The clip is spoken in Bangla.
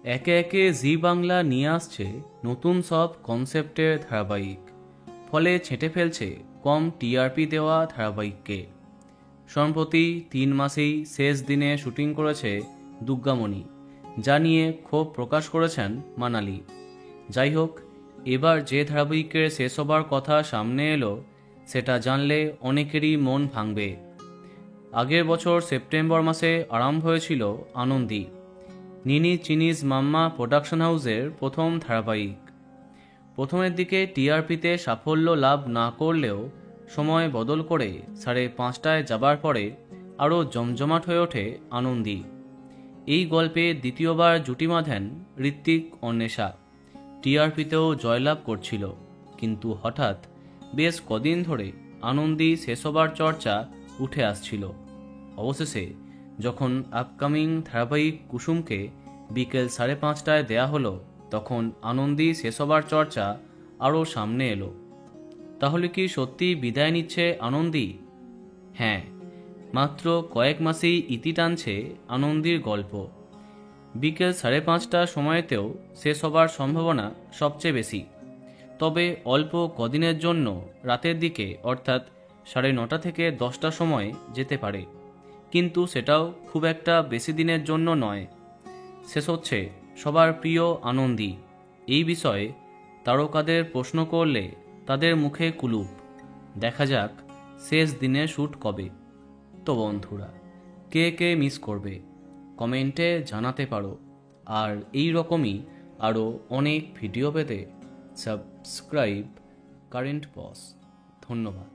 একে একে জি বাংলা নিয়ে আসছে নতুন সব কনসেপ্টের ধারাবাহিক, ফলে ছেঁটে ফেলছে কম টিআরপি দেওয়া ধারাবাহিককে। সম্প্রতি 3 মাসেই শেষ দিনে শুটিং করেছে দুর্গামণি, যা নিয়ে ক্ষোভ প্রকাশ করেছেন মানালি। যাই হোক, এবার যে ধারাবাহিকের শেষ হবার কথা সামনে এলো সেটা জানলে অনেকেরই মন ভাঙবে। আগের বছর সেপ্টেম্বর মাসে আরম্ভ হয়েছিল আনন্দী, নিনি চিনিজ মাম্মা প্রোডাকশন হাউসের প্রথম ধারাবাহিক। প্রথমের দিকে টিআরপিতে সাফল্য লাভ না করলেও সময় বদল করে 5:30টায় যাবার পরে আরও জমজমাট হয়ে ওঠে আনন্দী। এই গল্পে দ্বিতীয়বার জুটি বাঁধেন ঋত্বিক অন্বেষা। টিআরপিতেও জয়লাভ করছিল, কিন্তু হঠাৎ বেশ কদিন ধরে আনন্দী শেষ হবার চর্চা উঠে আসছিল। অবশেষে যখন আপকামিং ধারাবাহিক কুসুমকে বিকেল 5:30টায় দেয়া হলো, তখন আনন্দী শেষ হবার চর্চা আরও সামনে এলো। তাহলে কি সত্যি বিদায় নিচ্ছে আনন্দী? হ্যাঁ, মাত্র কয়েক মাসেই ইতি টানছে আনন্দীর গল্প। বিকেল 5:30টা সময়েতেও শেষ হবার সম্ভাবনা সবচেয়ে বেশি। তবে অল্প কদিনের জন্য রাতের দিকে, অর্থাৎ 9:30 থেকে 10টা সময় যেতে পারে, কিন্তু সেটাও খুব একটা বেশি দিনের জন্য নয়। শেষ হচ্ছে সবার প্রিয় আনন্দী। এই বিষয়ে তারকাদের প্রশ্ন করলে তাদের মুখে কুলুপ। দেখা যাক শেষ দিনে শ্যুট কবে। তো বন্ধুরা, কে কে মিস করবে কমেন্টে জানাতে পারো। আর এই রকমই আরও অনেক ভিডিও পেতে সাবস্ক্রাইব কারেন্ট বস। ধন্যবাদ।